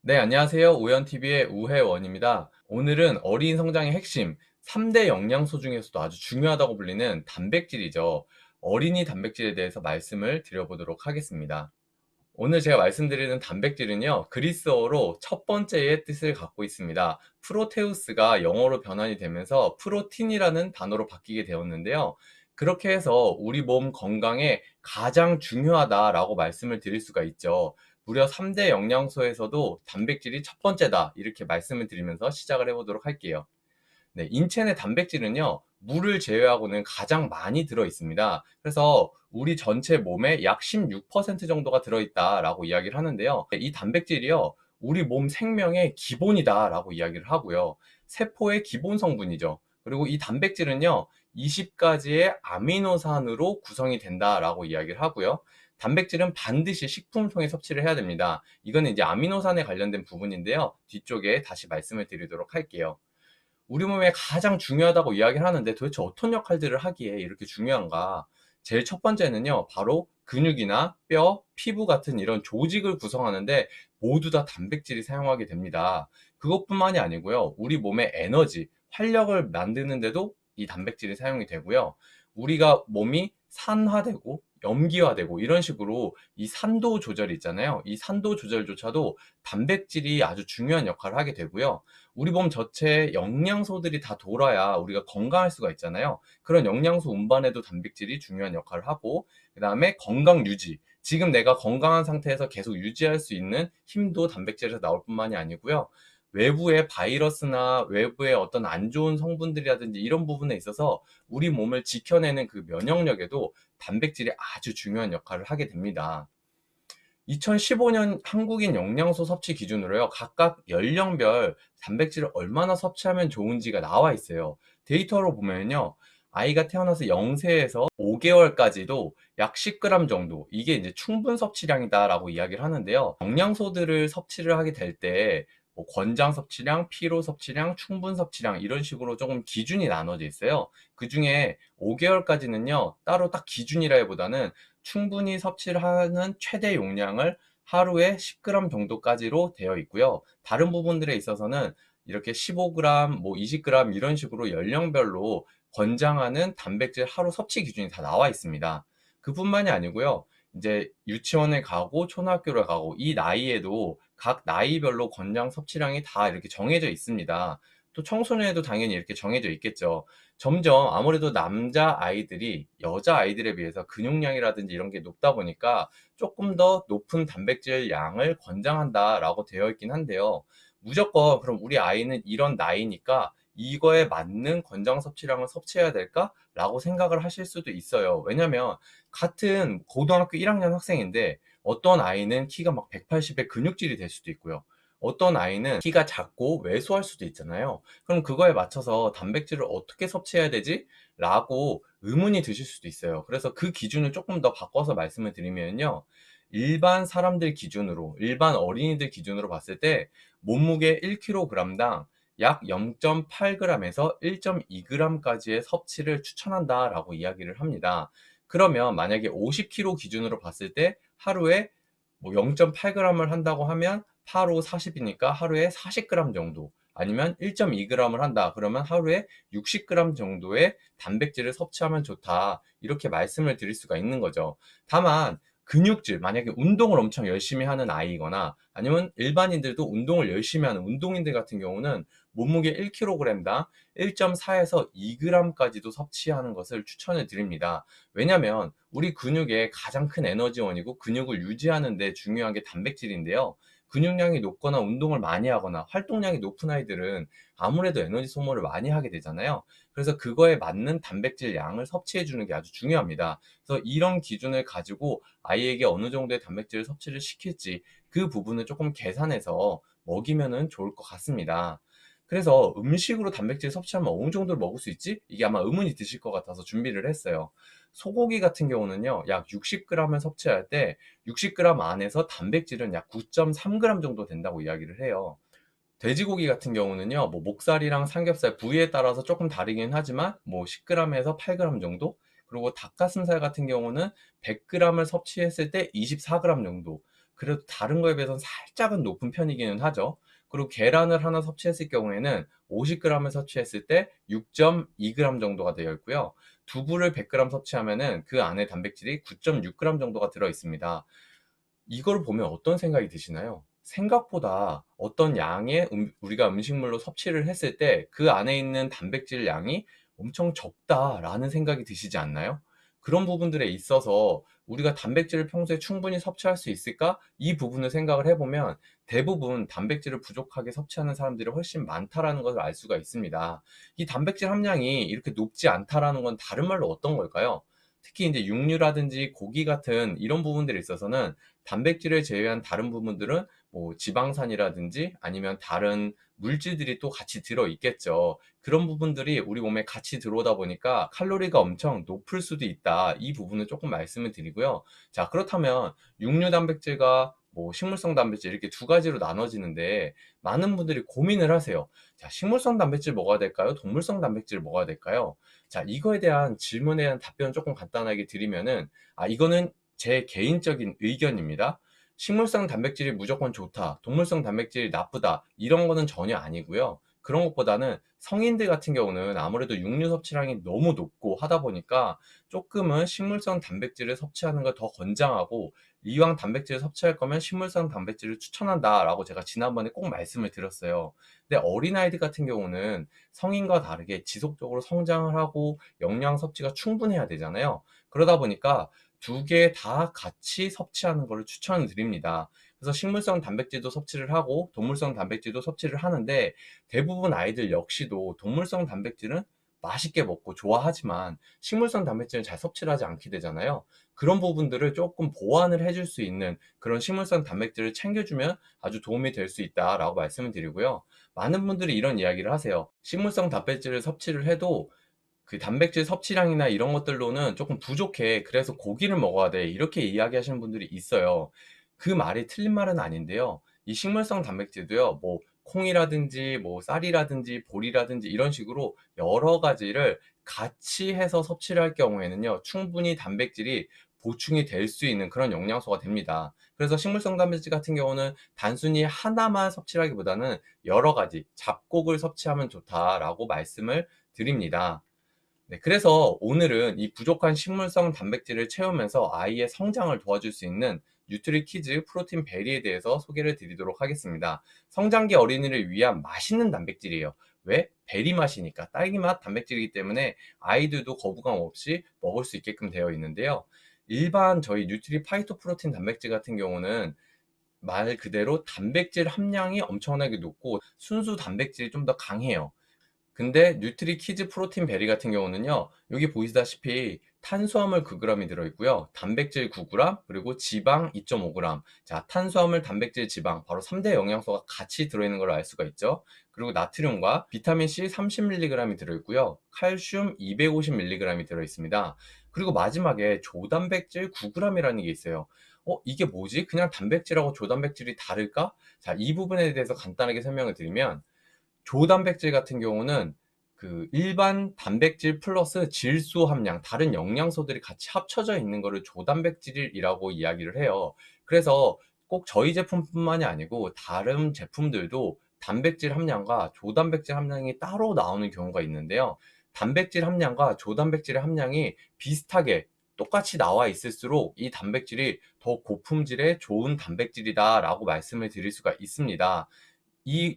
네, 안녕하세요. 우연TV의 우혜원입니다. 오늘은 어린 성장의 핵심, 3대 영양소 중에서도 아주 중요하다고 불리는 단백질이죠. 어린이 단백질에 대해서 말씀을 드려보도록 하겠습니다. 오늘 제가 말씀드리는 단백질은요, 그리스어로 첫 번째의 뜻을 갖고 있습니다. 프로테우스가 영어로 변환이 되면서 프로틴이라는 단어로 바뀌게 되었는데요. 그렇게 해서 우리 몸 건강에 가장 중요하다라고 말씀을 드릴 수가 있죠. 무려 3대 영양소에서도 단백질이 첫 번째다. 이렇게 말씀을 드리면서 시작을 해보도록 할게요. 네, 인체 내 단백질은요, 물을 제외하고는 가장 많이 들어 있습니다. 그래서 우리 전체 몸의 약 16% 정도가 들어있다라고 이야기를 하는데요. 이 단백질이요, 우리 몸 생명의 기본이다라고 이야기를 하고요. 세포의 기본 성분이죠. 그리고 이 단백질은요, 20가지의 아미노산으로 구성이 된다라고 이야기를 하고요. 단백질은 반드시 식품을 통해 섭취를 해야 됩니다. 이거는 이제 아미노산에 관련된 부분인데요. 뒤쪽에 다시 말씀을 드리도록 할게요. 우리 몸에 가장 중요하다고 이야기를 하는데 도대체 어떤 역할들을 하기에 이렇게 중요한가? 제일 첫 번째는요, 바로 근육이나 뼈, 피부 같은 이런 조직을 구성하는데 모두 다 단백질이 사용하게 됩니다. 그것뿐만이 아니고요, 우리 몸의 에너지, 활력을 만드는데도 이 단백질이 사용이 되고요. 우리가 몸이 산화되고 염기화되고 이런 식으로 이 산도 조절이 있잖아요. 이 산도 조절조차도 단백질이 아주 중요한 역할을 하게 되고요. 우리 몸 전체에 영양소들이 다 돌아야 우리가 건강할 수가 있잖아요. 그런 영양소 운반에도 단백질이 중요한 역할을 하고, 그 다음에 건강 유지. 지금 내가 건강한 상태에서 계속 유지할 수 있는 힘도 단백질에서 나올 뿐만이 아니고요. 외부의 바이러스나 외부의 어떤 안 좋은 성분들이라든지 이런 부분에 있어서 우리 몸을 지켜내는 그 면역력에도 단백질이 아주 중요한 역할을 하게 됩니다. 2015년 한국인 영양소 섭취 기준으로요, 각각 연령별 단백질을 얼마나 섭취하면 좋은지가 나와 있어요. 데이터로 보면요, 아이가 태어나서 0세에서 5개월까지도 약 10g 정도, 이게 이제 충분 섭취량이다라고 이야기를 하는데요. 영양소들을 섭취를 하게 될 때, 뭐 권장 섭취량, 피로 섭취량, 충분 섭취량 이런 식으로 조금 기준이 나눠져 있어요. 그 중에 5개월까지는요, 따로 딱 기준이라기보다는 충분히 섭취를 하는 최대 용량을 하루에 10g 정도까지로 되어 있고요. 다른 부분들에 있어서는 이렇게 15g, 뭐 20g 이런 식으로 연령별로 권장하는 단백질 하루 섭취 기준이 다 나와 있습니다. 그뿐만이 아니고요. 이제 유치원에 가고 초등학교를 가고 이 나이에도 각 나이별로 권장 섭취량이 다 이렇게 정해져 있습니다. 또 청소년에도 당연히 이렇게 정해져 있겠죠. 점점 아무래도 남자 아이들이 여자 아이들에 비해서 근육량이라든지 이런 게 높다 보니까 조금 더 높은 단백질 양을 권장한다라고 되어 있긴 한데요. 무조건 그럼 우리 아이는 이런 나이니까 이거에 맞는 권장 섭취량을 섭취해야 될까라고 생각을 하실 수도 있어요. 왜냐면 같은 고등학교 1학년 학생인데 어떤 아이는 키가 막 180의 근육질이 될 수도 있고요. 어떤 아이는 키가 작고 왜소할 수도 있잖아요. 그럼 그거에 맞춰서 단백질을 어떻게 섭취해야 되지? 라고 의문이 드실 수도 있어요. 그래서 그 기준을 조금 더 바꿔서 말씀을 드리면요. 일반 사람들 기준으로, 일반 어린이들 기준으로 봤을 때 몸무게 1kg당 약 0.8g에서 1.2g까지의 섭취를 추천한다라고 이야기를 합니다. 그러면 만약에 50kg 기준으로 봤을 때 하루에 뭐 0.8g을 한다고 하면 8, 5, 40이니까 하루에 40g 정도, 아니면 1.2g을 한다 그러면 하루에 60g 정도의 단백질을 섭취하면 좋다, 이렇게 말씀을 드릴 수가 있는 거죠. 다만 근육질, 만약에 운동을 엄청 열심히 하는 아이거나 아니면 일반인들도 운동을 열심히 하는 운동인들 같은 경우는 몸무게 1kg당 1.4에서 2g까지도 섭취하는 것을 추천을 드립니다. 왜냐면 우리 근육의 가장 큰 에너지원이고 근육을 유지하는 데 중요한 게 단백질인데요. 근육량이 높거나 운동을 많이 하거나 활동량이 높은 아이들은 아무래도 에너지 소모를 많이 하게 되잖아요. 그래서 그거에 맞는 단백질 양을 섭취해 주는 게 아주 중요합니다. 그래서 이런 기준을 가지고 아이에게 어느 정도의 단백질 섭취를 시킬지 그 부분을 조금 계산해서 먹이면은 좋을 것 같습니다. 그래서 음식으로 단백질 섭취하면 어느 정도를 먹을 수 있지? 이게 아마 의문이 드실 것 같아서 준비를 했어요. 소고기 같은 경우는요, 약 60g을 섭취할 때 60g 안에서 단백질은 약 9.3g 정도 된다고 이야기를 해요. 돼지고기 같은 경우는요, 뭐 목살이랑 삼겹살 부위에 따라서 조금 다르긴 하지만 뭐 10g에서 8g 정도. 그리고 닭가슴살 같은 경우는 100g을 섭취했을 때 24g 정도. 그래도 다른 거에 비해서는 살짝은 높은 편이기는 하죠. 그리고 계란을 하나 섭취했을 경우에는 50g을 섭취했을 때 6.2g 정도가 되어 있고요. 두부를 100g 섭취하면은 그 안에 단백질이 9.6g 정도가 들어 있습니다. 이걸 보면 어떤 생각이 드시나요? 생각보다 어떤 양의 우리가 음식물로 섭취를 했을 때 그 안에 있는 단백질 양이 엄청 적다라는 생각이 드시지 않나요? 그런 부분들에 있어서 우리가 단백질을 평소에 충분히 섭취할 수 있을까? 이 부분을 생각을 해보면 대부분 단백질을 부족하게 섭취하는 사람들이 훨씬 많다라는 것을 알 수가 있습니다. 이 단백질 함량이 이렇게 높지 않다라는 건 다른 말로 어떤 걸까요? 특히 이제 육류라든지 고기 같은 이런 부분들에 있어서는 단백질을 제외한 다른 부분들은 뭐 지방산이라든지 아니면 다른 물질들이 또 같이 들어 있겠죠. 그런 부분들이 우리 몸에 같이 들어오다 보니까 칼로리가 엄청 높을 수도 있다. 이 부분을 조금 말씀을 드리고요. 자, 그렇다면 육류 단백질과 뭐 식물성 단백질 이렇게 두 가지로 나눠지는데 많은 분들이 고민을 하세요. 자, 식물성 단백질 먹어야 될까요? 동물성 단백질 먹어야 될까요? 자, 이거에 대한 질문에 대한 답변 조금 간단하게 드리면은, 이거는 제 개인적인 의견입니다. 식물성 단백질이 무조건 좋다, 동물성 단백질이 나쁘다, 이런 거는 전혀 아니고요. 그런 것보다는 성인들 같은 경우는 아무래도 육류 섭취량이 너무 높고 하다 보니까 조금은 식물성 단백질을 섭취하는 걸 더 권장하고, 이왕 단백질을 섭취할 거면 식물성 단백질을 추천한다라고 제가 지난번에 꼭 말씀을 드렸어요. 근데 어린아이들 같은 경우는 성인과 다르게 지속적으로 성장을 하고 영양 섭취가 충분해야 되잖아요. 그러다 보니까 두 개 다 같이 섭취하는 것을 추천을 드립니다. 그래서 식물성 단백질도 섭취를 하고 동물성 단백질도 섭취를 하는데, 대부분 아이들 역시도 동물성 단백질은 맛있게 먹고 좋아하지만 식물성 단백질은 잘 섭취를 하지 않게 되잖아요. 그런 부분들을 조금 보완을 해줄 수 있는 그런 식물성 단백질을 챙겨주면 아주 도움이 될 수 있다라고 말씀을 드리고요. 많은 분들이 이런 이야기를 하세요. 식물성 단백질을 섭취를 해도 그 단백질 섭취량이나 이런 것들로는 조금 부족해. 그래서 고기를 먹어야 돼. 이렇게 이야기하시는 분들이 있어요. 그 말이 틀린 말은 아닌데요. 이 식물성 단백질도요, 뭐, 콩이라든지, 뭐, 쌀이라든지, 보리라든지, 이런 식으로 여러 가지를 같이 해서 섭취를 할 경우에는요, 충분히 단백질이 보충이 될 수 있는 그런 영양소가 됩니다. 그래서 식물성 단백질 같은 경우는 단순히 하나만 섭취하기보다는 여러 가지 잡곡을 섭취하면 좋다라고 말씀을 드립니다. 네, 그래서 오늘은 이 부족한 식물성 단백질을 채우면서 아이의 성장을 도와줄 수 있는 뉴트리키즈 프로틴 베리에 대해서 소개를 드리도록 하겠습니다. 성장기 어린이를 위한 맛있는 단백질이에요. 왜? 베리 맛이니까. 딸기 맛 단백질이기 때문에 아이들도 거부감 없이 먹을 수 있게끔 되어 있는데요. 일반 저희 뉴트리 파이토 프로틴 단백질 같은 경우는 말 그대로 단백질 함량이 엄청나게 높고 순수 단백질이 좀 더 강해요. 근데 뉴트리 키즈 프로틴 베리 같은 경우는요, 여기 보시다시피 탄수화물 9g이 들어있고요, 단백질 9g, 그리고 지방 2.5g. 자, 탄수화물, 단백질, 지방, 바로 3대 영양소가 같이 들어있는 걸 알 수가 있죠. 그리고 나트륨과 비타민C 30mg이 들어있고요, 칼슘 250mg이 들어있습니다. 그리고 마지막에 조단백질 9g이라는 게 있어요. 이게 뭐지? 그냥 단백질하고 조단백질이 다를까? 자, 이 부분에 대해서 간단하게 설명을 드리면, 조단백질 같은 경우는 그 일반 단백질 플러스 질소 함량, 다른 영양소들이 같이 합쳐져 있는 거를 조단백질이라고 이야기를 해요. 그래서 꼭 저희 제품뿐만이 아니고 다른 제품들도 단백질 함량과 조단백질 함량이 따로 나오는 경우가 있는데요. 단백질 함량과 조단백질의 함량이 비슷하게 똑같이 나와 있을수록 이 단백질이 더 고품질의 좋은 단백질이다라고 말씀을 드릴 수가 있습니다.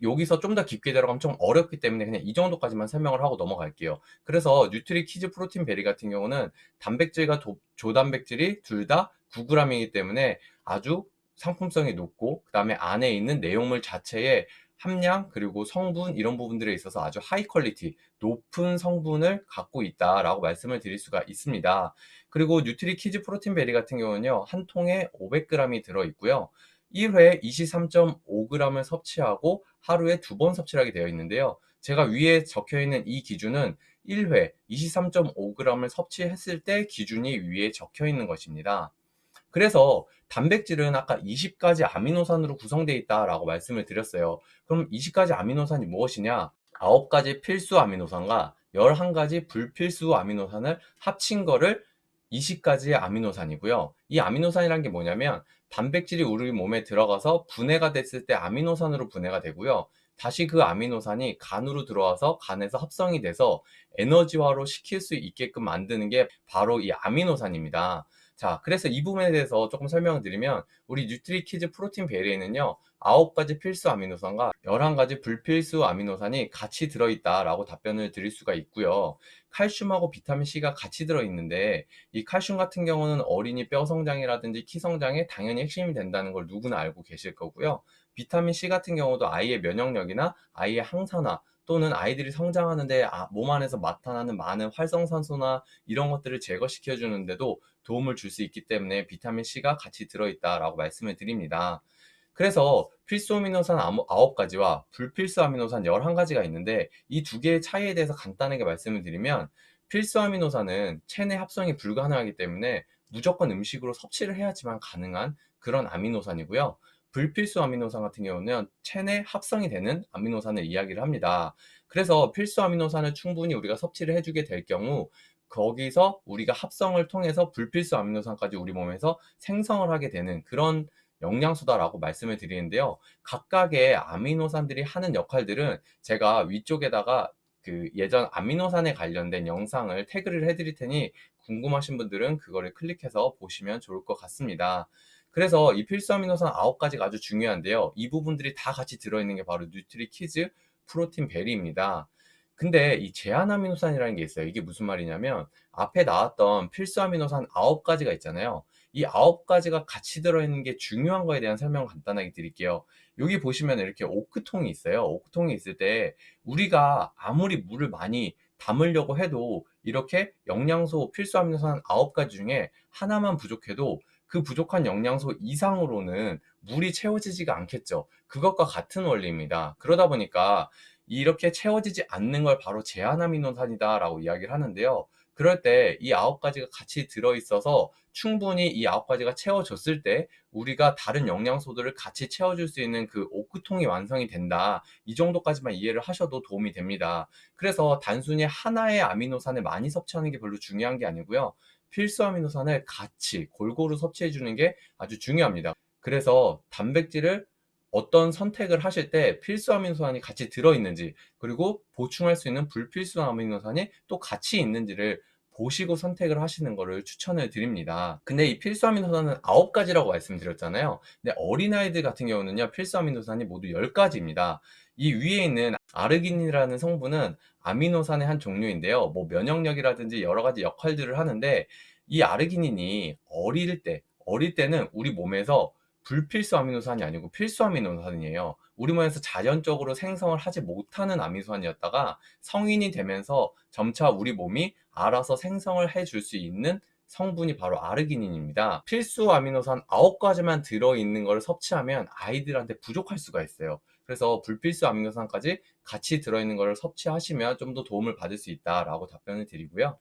여기서 좀 더 깊게 들어가면 좀 어렵기 때문에 그냥 이 정도까지만 설명을 하고 넘어갈게요. 그래서 뉴트리 키즈 프로틴 베리 같은 경우는 단백질과 조단백질이 둘 다 9g이기 때문에 아주 상품성이 높고, 그 다음에 안에 있는 내용물 자체의 함량 그리고 성분 이런 부분들에 있어서 아주 하이 퀄리티, 높은 성분을 갖고 있다라고 말씀을 드릴 수가 있습니다. 그리고 뉴트리 키즈 프로틴 베리 같은 경우는요, 한 통에 500g이 들어있고요, 1회 23.5g을 섭취하고 하루에 2번 섭취를 하게 되어 있는데요. 제가 위에 적혀 있는 이 기준은 1회 23.5g을 섭취했을 때 기준이 위에 적혀 있는 것입니다. 그래서 단백질은 아까 20가지 아미노산으로 구성되어 있다라고 말씀을 드렸어요. 그럼 20가지 아미노산이 무엇이냐? 9가지 필수 아미노산과 11가지 불필수 아미노산을 합친 거를 20가지의 아미노산이고요. 이 아미노산이란 게 뭐냐면 단백질이 우리 몸에 들어가서 분해가 됐을 때 아미노산으로 분해가 되고요. 다시 그 아미노산이 간으로 들어와서 간에서 합성이 돼서 에너지화로 시킬 수 있게끔 만드는 게 바로 이 아미노산입니다. 자, 그래서 이 부분에 대해서 조금 설명을 드리면 우리 뉴트리키즈 프로틴 베리에는요. 9가지 필수 아미노산과 11가지 불필수 아미노산이 같이 들어있다라고 답변을 드릴 수가 있고요. 칼슘하고 비타민 C가 같이 들어있는데 이 칼슘 같은 경우는 어린이 뼈 성장이라든지 키 성장에 당연히 핵심이 된다는 걸 누구나 알고 계실 거고요. 비타민 C 같은 경우도 아이의 면역력이나 아이의 항산화 또는 아이들이 성장하는데 몸 안에서 나타나는 많은 활성산소나 이런 것들을 제거시켜 주는데도 도움을 줄 수 있기 때문에 비타민 C가 같이 들어있다라고 말씀을 드립니다. 그래서 필수 아미노산 9가지와 불필수 아미노산 11가지가 있는데 이 두 개의 차이에 대해서 간단하게 말씀을 드리면 필수 아미노산은 체내 합성이 불가능하기 때문에 무조건 음식으로 섭취를 해야지만 가능한 그런 아미노산이고요. 불필수 아미노산 같은 경우는 체내 합성이 되는 아미노산을 이야기를 합니다. 그래서 필수 아미노산을 충분히 우리가 섭취를 해주게 될 경우 거기서 우리가 합성을 통해서 불필수 아미노산까지 우리 몸에서 생성을 하게 되는 그런 영양소다라고 말씀을 드리는데요. 각각의 아미노산들이 하는 역할들은 제가 위쪽에다가 그 예전 아미노산에 관련된 영상을 태그를 해드릴 테니 궁금하신 분들은 그거를 클릭해서 보시면 좋을 것 같습니다. 그래서 이 필수 아미노산 9가지가 아주 중요한데요. 이 부분들이 다 같이 들어있는 게 바로 뉴트리키즈 프로틴 베리입니다. 근데 이 제한 아미노산이라는 게 있어요. 이게 무슨 말이냐면 앞에 나왔던 필수 아미노산 9가지가 있잖아요. 이 9가지가 같이 들어있는 게 중요한 거에 대한 설명을 간단하게 드릴게요. 여기 보시면 이렇게 오크통이 있어요. 오크통이 있을 때 우리가 아무리 물을 많이 담으려고 해도 이렇게 영양소 필수 아미노산 9가지 중에 하나만 부족해도 그 부족한 영양소 이상으로는 물이 채워지지가 않겠죠. 그것과 같은 원리입니다. 그러다 보니까 이렇게 채워지지 않는 걸 바로 제한 아미노산이다라고 이야기를 하는데요. 그럴 때 이 9가지가 같이 들어있어서 충분히 이 9가지가 채워졌을 때 우리가 다른 영양소들을 같이 채워줄 수 있는 그 오크통이 완성이 된다. 이 정도까지만 이해를 하셔도 도움이 됩니다. 그래서 단순히 하나의 아미노산을 많이 섭취하는 게 별로 중요한 게 아니고요. 필수 아미노산을 같이 골고루 섭취해 주는 게 아주 중요합니다. 그래서 단백질을 어떤 선택을 하실 때 필수 아미노산이 같이 들어있는지 그리고 보충할 수 있는 불필수 아미노산이 또 같이 있는지를 보시고 선택을 하시는 것을 추천을 드립니다. 근데 이 필수 아미노산은 9가지라고 말씀드렸잖아요. 근데 어린아이들 같은 경우는요, 필수 아미노산이 모두 10가지입니다. 이 위에 있는 아르기닌이라는 성분은 아미노산의 한 종류인데요. 뭐 면역력이라든지 여러 가지 역할들을 하는데 이 아르기닌이 어릴 때는 우리 몸에서 불필수 아미노산이 아니고 필수 아미노산이에요. 우리 몸에서 자연적으로 생성을 하지 못하는 아미노산이었다가 성인이 되면서 점차 우리 몸이 알아서 생성을 해줄 수 있는 성분이 바로 아르기닌입니다. 필수 아미노산 9가지만 들어있는 걸 섭취하면 아이들한테 부족할 수가 있어요. 그래서 불필수 아미노산까지 같이 들어있는 걸 섭취하시면 좀 더 도움을 받을 수 있다라고 답변을 드리고요.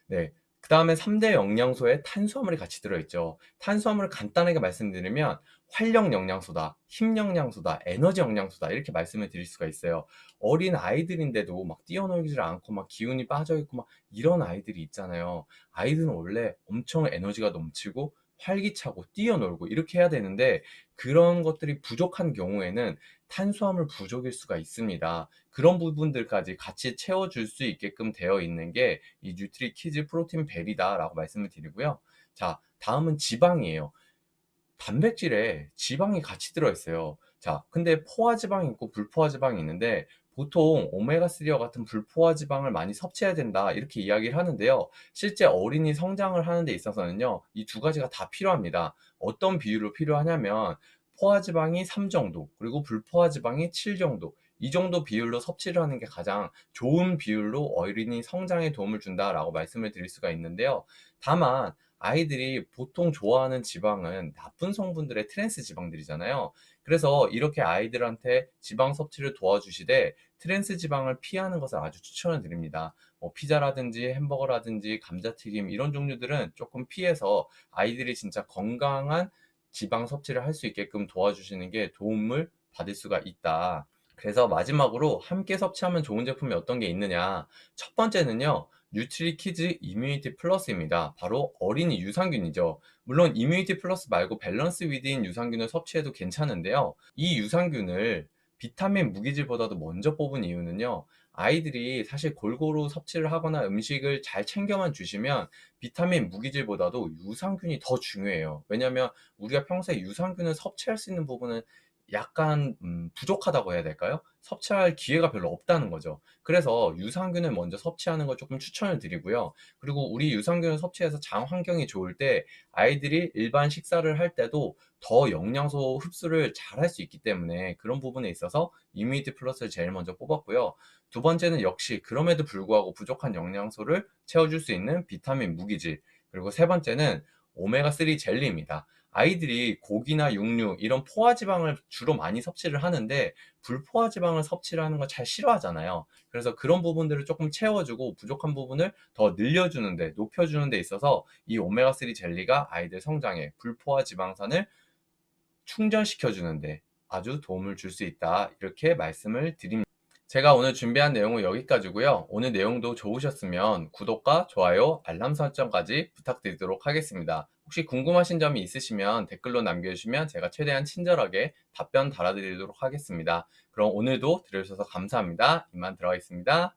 네. 그 다음에 3대 영양소에 탄수화물이 같이 들어있죠. 탄수화물을 간단하게 말씀드리면 활력 영양소다, 힘 영양소다, 에너지 영양소다 이렇게 말씀을 드릴 수가 있어요. 어린 아이들인데도 막 뛰어놀지를 않고 막 기운이 빠져있고 막 이런 아이들이 있잖아요. 아이들은 원래 엄청 에너지가 넘치고 활기차고 뛰어놀고 이렇게 해야 되는데 그런 것들이 부족한 경우에는 탄수화물 부족일 수가 있습니다. 그런 부분들까지 같이 채워줄 수 있게끔 되어 있는 게 이 뉴트리키즈 프로틴 벨이다라고 말씀을 드리고요. 자, 다음은 지방이에요. 단백질에 지방이 같이 들어있어요. 자, 근데 포화지방이 있고 불포화지방이 있는데 보통 오메가3와 같은 불포화지방을 많이 섭취해야 된다 이렇게 이야기를 하는데요. 실제 어린이 성장을 하는 데 있어서는요. 이 두 가지가 다 필요합니다. 어떤 비율로 필요하냐면 포화지방이 3 정도 그리고 불포화지방이 7 정도 이 정도 비율로 섭취를 하는 게 가장 좋은 비율로 어린이 성장에 도움을 준다라고 말씀을 드릴 수가 있는데요. 다만 아이들이 보통 좋아하는 지방은 나쁜 성분들의 트랜스 지방들이잖아요. 그래서 이렇게 아이들한테 지방 섭취를 도와주시되 트랜스 지방을 피하는 것을 아주 추천을 드립니다. 뭐 피자라든지 햄버거라든지 감자튀김 이런 종류들은 조금 피해서 아이들이 진짜 건강한 지방 섭취를 할 수 있게끔 도와주시는 게 도움을 받을 수가 있다. 그래서 마지막으로 함께 섭취하면 좋은 제품이 어떤 게 있느냐. 첫 번째는요. 뉴트리키즈 이뮤니티 플러스입니다. 바로 어린이 유산균이죠. 물론 이뮤니티 플러스 말고 밸런스 위드인 유산균을 섭취해도 괜찮은데요. 이 유산균을 비타민 무기질보다도 먼저 뽑은 이유는요. 아이들이 사실 골고루 섭취를 하거나 음식을 잘 챙겨만 주시면 비타민 무기질보다도 유산균이 더 중요해요. 왜냐하면 우리가 평소에 유산균을 섭취할 수 있는 부분은 약간 부족하다고 해야 될까요? 섭취할 기회가 별로 없다는 거죠. 그래서 유산균을 먼저 섭취하는 걸 조금 추천을 드리고요. 그리고 우리 유산균을 섭취해서 장 환경이 좋을 때 아이들이 일반 식사를 할 때도 더 영양소 흡수를 잘 할 수 있기 때문에 그런 부분에 있어서 이뮤니티 플러스를 제일 먼저 뽑았고요. 두 번째는 역시 그럼에도 불구하고 부족한 영양소를 채워줄 수 있는 비타민 무기질. 그리고 세 번째는 오메가3 젤리입니다. 아이들이 고기나 육류 이런 포화지방을 주로 많이 섭취를 하는데 불포화지방을 섭취를 하는 걸 잘 싫어하잖아요. 그래서 그런 부분들을 조금 채워주고 부족한 부분을 더 늘려주는데 높여주는 데 있어서 이 오메가3 젤리가 아이들 성장에 불포화지방산을 충전시켜주는데 아주 도움을 줄 수 있다. 이렇게 말씀을 드립니다. 제가 오늘 준비한 내용은 여기까지고요. 오늘 내용도 좋으셨으면 구독과 좋아요, 알람 설정까지 부탁드리도록 하겠습니다. 혹시 궁금하신 점이 있으시면 댓글로 남겨주시면 제가 최대한 친절하게 답변 달아드리도록 하겠습니다. 그럼 오늘도 들어주셔서 감사합니다. 이만 들어가겠습니다.